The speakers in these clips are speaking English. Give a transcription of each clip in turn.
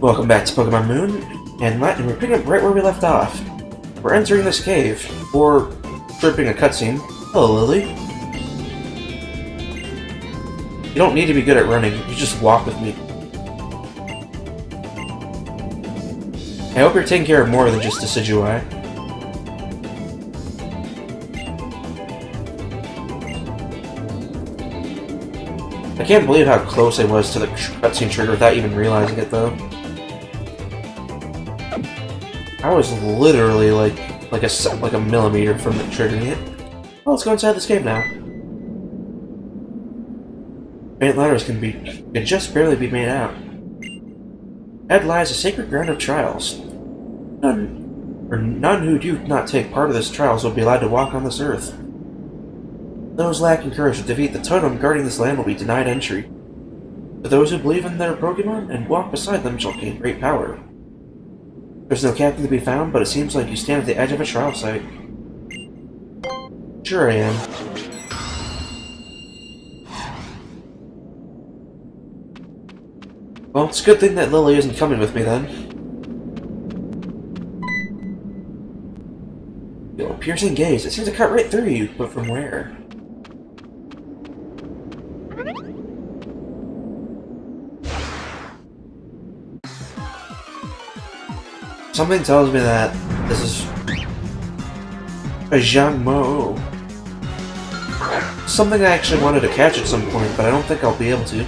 Welcome back to Pokemon Moon, and we're picking up right where we left off. We're entering this cave, or tripping a cutscene. Hello, Lily. You don't need to be good at running, you just walk with me. I hope you're taking care of more than just Decidueye. I can't believe how close I was to the cutscene trigger without even realizing it, though. I was literally like a millimeter from triggering it. Well, let's go inside this cave now. Faint ladders can just barely be made out. Ahead lies a sacred ground of trials. None who do not take part of this trials will be allowed to walk on this earth. Those lacking courage to defeat the totem guarding this land will be denied entry. But those who believe in their Pokemon and walk beside them shall gain great power. There's no captain to be found, but it seems like you stand at the edge of a trial site. Sure I am. Well, it's a good thing that Lily isn't coming with me then. Yo, piercing gaze. It seems to cut right through you, but from where? Something tells me that this is a Zhangmo. Something I actually wanted to catch at some point, but I don't think I'll be able to.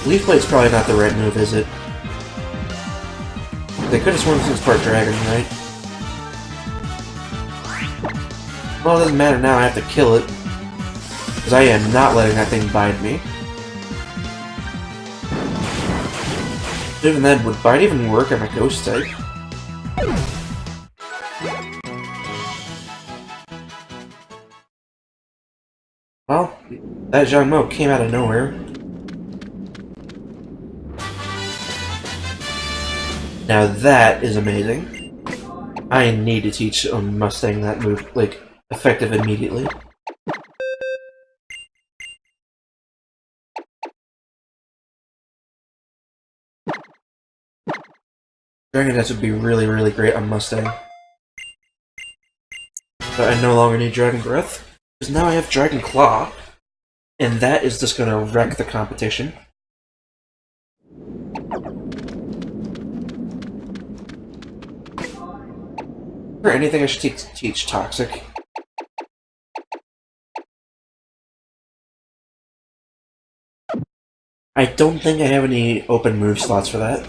Leaf Blade's probably not the right move, is it? They could have sworn this was part dragon, right? Well, it doesn't matter now, I have to kill it. Because I am not letting that thing bite me. Even then, would bite even work on a ghost type? Well, that Zhangmo came out of nowhere. Now that is amazing. I need to teach a Mustang that move, like, effective immediately. Dragon Dance would be really, really great on Mustang. But I no longer need Dragon Breath, because now I have Dragon Claw, and that is just gonna wreck the competition. Or anything I should teach Toxic. I don't think I have any open move slots for that.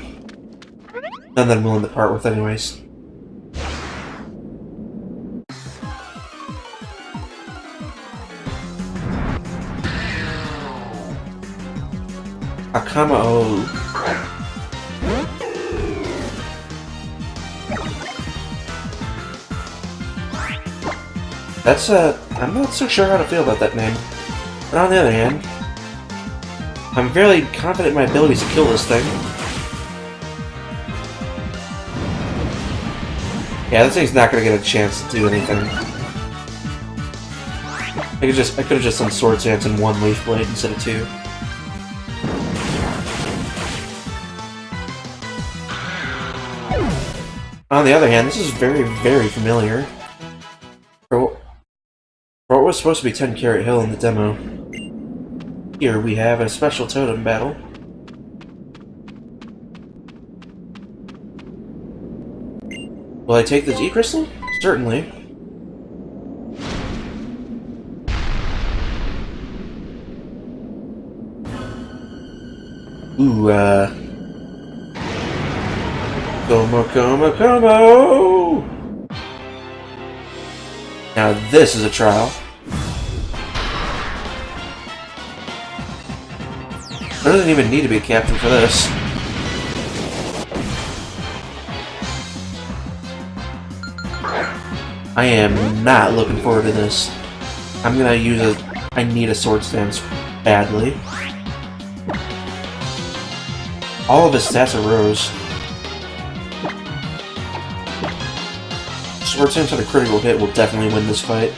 None that I'm willing to part with anyways. Akama-o. That's I'm not so sure how to feel about that name. But on the other hand, I'm fairly confident in my abilities to kill this thing. Yeah, this thing's not gonna get a chance to do anything. I could have just done Sword Dance in one Leaf Blade instead of two. On the other hand, this is very, very familiar. For what was supposed to be 10 Carat Hill in the demo. Here we have a special totem battle. Will I take the Z-Crystal? Certainly. Ooh, Como! Now this is a trial. There doesn't even need to be a captain for this. I am not looking forward to this. I'm gonna use I need a Sword Stance badly. All of his stats are rose. 4 times at a critical hit will definitely win this fight.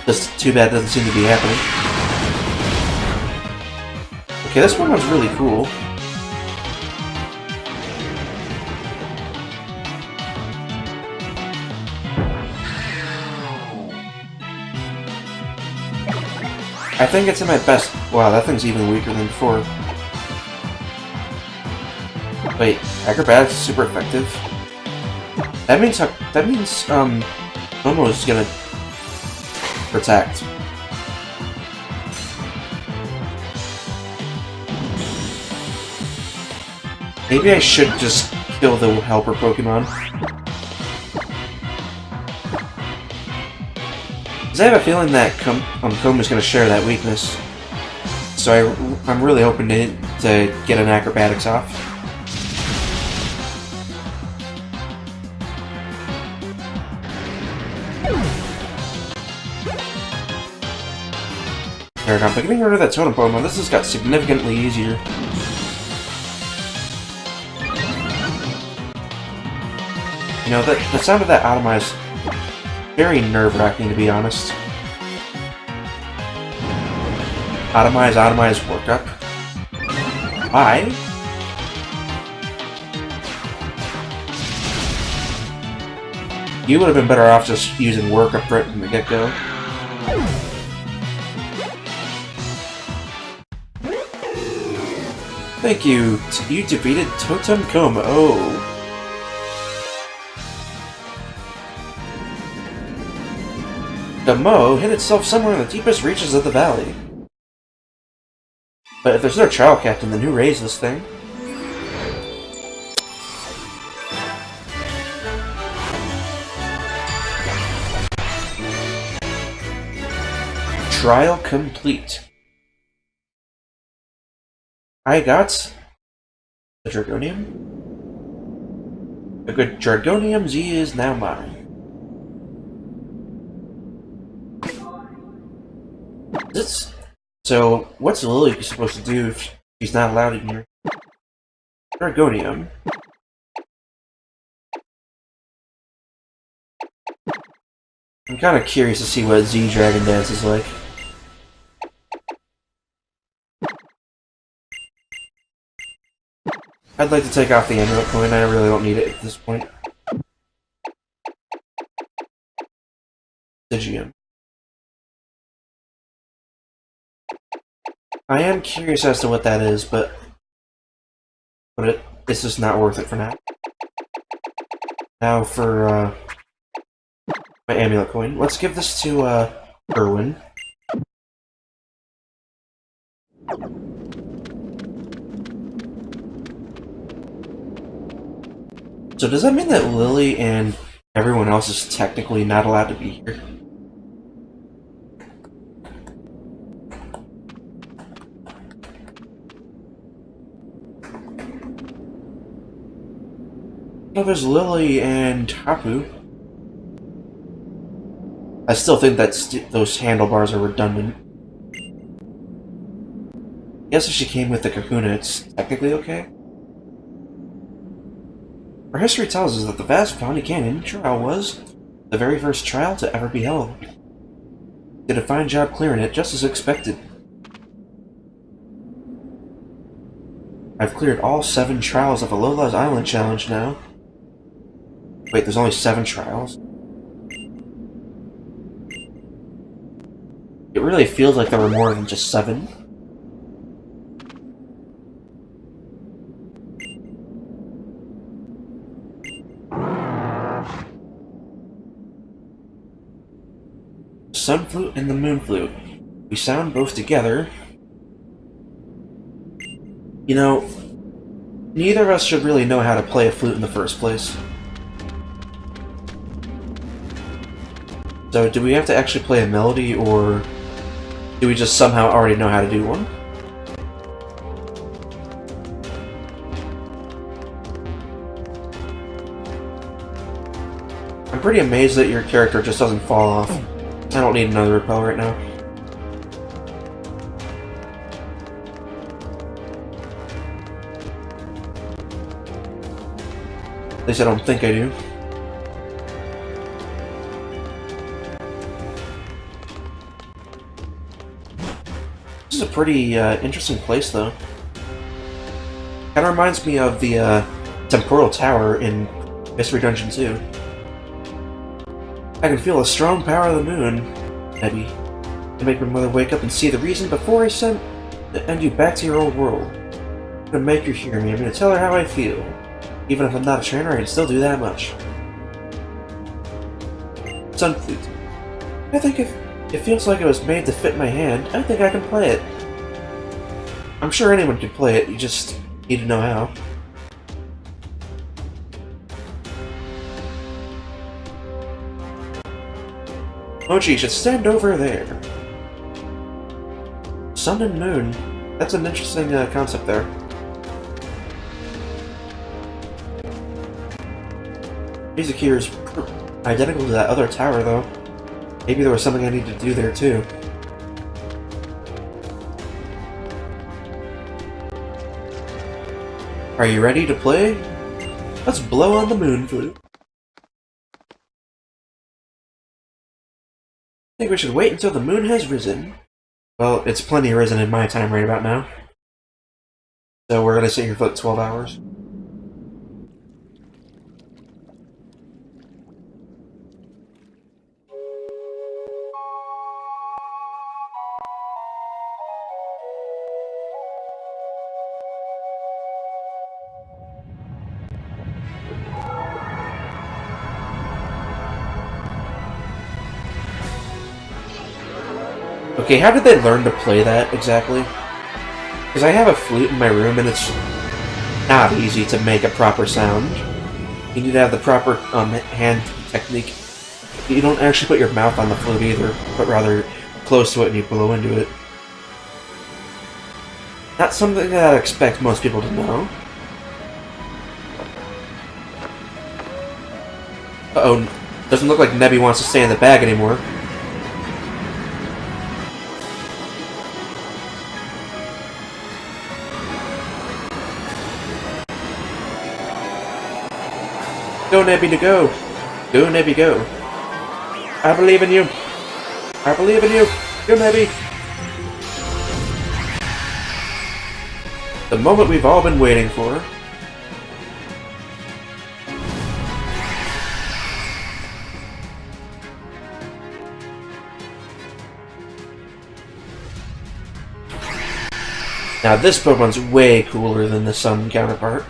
Just too bad it doesn't seem to be happening. Okay, this one was really cool. I think it's in my best. Wow, that thing's even weaker than before. Wait, acrobatics is super effective. That means Momo is gonna protect. Maybe I should just kill the helper Pokemon. I have a feeling that Koma's going to share that weakness, so I'm really hoping to get an acrobatics off. There we go. By getting rid of that totem Pokemon, this has got significantly easier. You know, the sound of that Atomize very nerve-wracking, to be honest. Atomize, work up. Why? You would have been better off just using work up right from the get-go. Thank you. You defeated Totem Koma. Oh. The Mo hid itself somewhere in the deepest reaches of the valley. But if there's no trial captain, then who raised this thing? Trial complete. I got the Dragonium. The good Dragonium Z is now mine. So, what's Lily supposed to do if she's not allowed in here? Dragonium. I'm kind of curious to see what Z Dragon Dance is like. I'd like to take off the amulet coin, I really don't need it at this point. Digium. I am curious as to what that is, but it's just not worth it for now. Now for my amulet coin. Let's give this to Erwin. So does that mean that Lily and everyone else is technically not allowed to be here? Oh, there's Lily and Hapu. I still think that those handlebars are redundant. I guess if she came with the Kahuna, it's technically okay. Our history tells us that the vast Bounty Canyon trial was the very first trial to ever be held. Did a fine job clearing it, just as expected. I've cleared all 7 trials of Alola's Island Challenge now. Wait, there's only 7 trials? It really feels like there were more than just 7. Sun Flute and the Moon Flute. We sound both together. You know, neither of us should really know how to play a flute in the first place. So, do we have to actually play a melody, or do we just somehow already know how to do one? I'm pretty amazed that your character just doesn't fall off. I don't need another repel right now. least I don't think I do. This is a pretty interesting place, though. Kind of reminds me of the Temporal Tower in Mystery Dungeon 2. I can feel a strong power of the moon, maybe, to make my mother wake up and see the reason before I send you back to your old world. I'm gonna make her hear me. I'm gonna tell her how I feel. Even if I'm not a trainer, I can still do that much. Sun Flute. I think if it feels like it was made to fit my hand, I think I can play it. I'm sure anyone can play it, you just need to know how. Mochi should stand over there. Sun and moon. That's an interesting concept there. Music here is identical to that other tower, though. Maybe there was something I need to do there, too. Are you ready to play? Let's blow on the moon flute. I think we should wait until the moon has risen. Well, it's plenty risen in my time right about now. So we're gonna sit here for 12 hours. Okay, how did they learn to play that exactly? Because I have a flute in my room and it's not easy to make a proper sound. You need to have the proper hand technique. You don't actually put your mouth on the flute either, but rather close to it and you blow into it. Not something that I expect most people to know. Uh-oh, doesn't look like Nebby wants to stay in the bag anymore. Go, Nebby, to go! Go, Nebby, go! I believe in you! I believe in you! Go, Nebby! The moment we've all been waiting for. Now this Pokemon's way cooler than the Sun counterpart.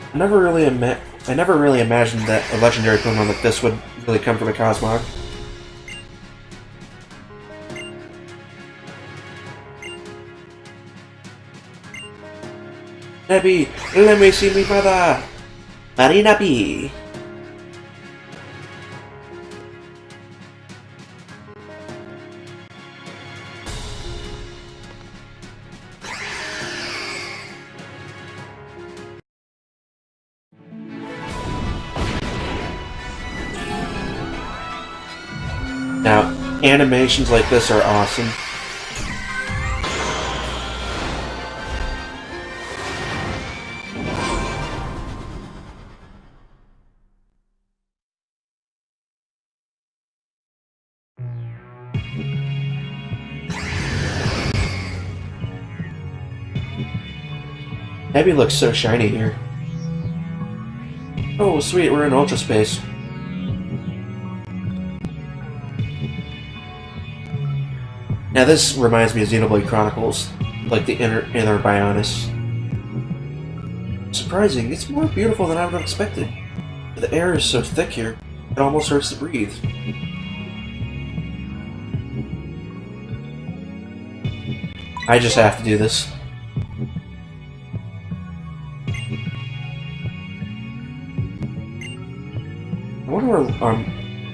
I never really imagined that a legendary Pokemon like this would really come from a Cosmog. Nebby, let me see me brother! Marina B! Now, animations like this are awesome. Nebby looks so shiny here. Oh, sweet, we're in Ultra Space. Now this reminds me of Xenoblade Chronicles, like the inner Bionis. Surprising, it's more beautiful than I would have expected. The air is so thick here, it almost hurts to breathe. I just have to do this. I wonder where,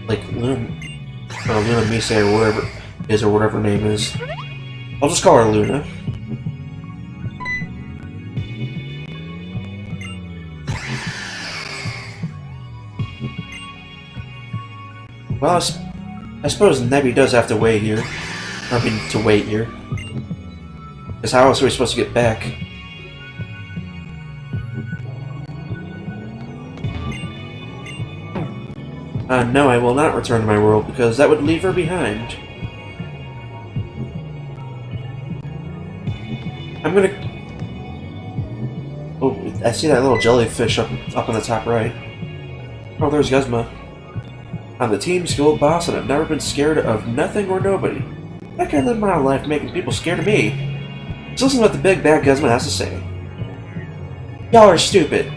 like, Luna Mise or whatever is, or whatever her name is. I'll just call her Luna. Well, I suppose Nebby does have to wait here. I mean, to wait here. Because how else are we supposed to get back? No, I will not return to my world, because that would leave her behind. I'm gonna... Oh, I see that little jellyfish up on the top right. Oh, there's Guzma. I'm the team school boss, and I've never been scared of nothing or nobody. I can't live my life making people scared of me. So listen to what the big bad Guzma has to say. Y'all are stupid.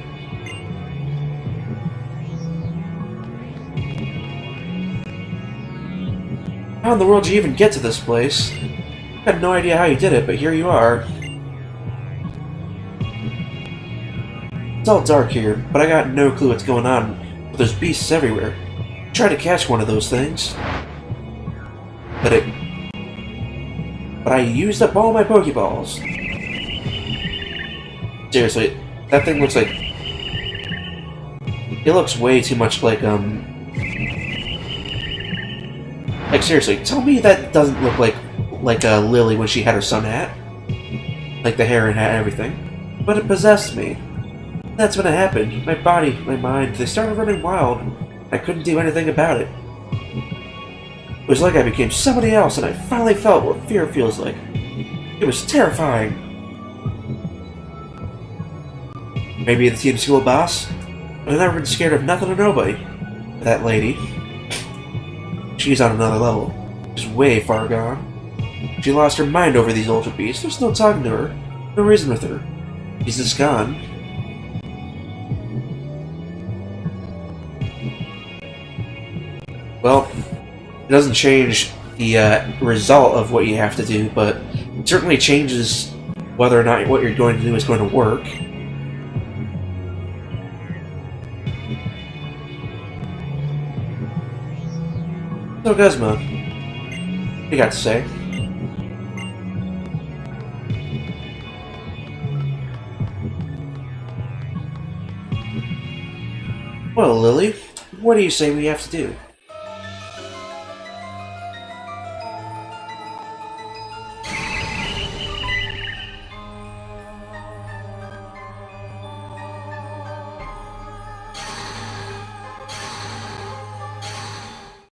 How in the world did you even get to this place? I had no idea how you did it, but here you are. It's all dark here, but I got no clue what's going on. But there's beasts everywhere. I tried to catch one of those things. But I used up all my Pokeballs. Seriously, that thing looks like... It looks way too much like, Like, seriously, tell me that doesn't look like Lily when she had her sun hat. Like the hair and hat and everything. But it possessed me. That's when it happened. My body, my mind, they started running wild. I couldn't do anything about it. It was like I became somebody else, and I finally felt what fear feels like. It was terrifying. Maybe the team school boss? But I've never been scared of nothing or nobody. That lady. She's on another level. She's way far gone. She lost her mind over these ultra beasts. There's no talking to her. No reason with her. She's just gone. Well, it doesn't change the result of what you have to do, but it certainly changes whether or not what you're going to do is going to work. So, Guzma, what you got to say? Well, Lily, what do you say we have to do?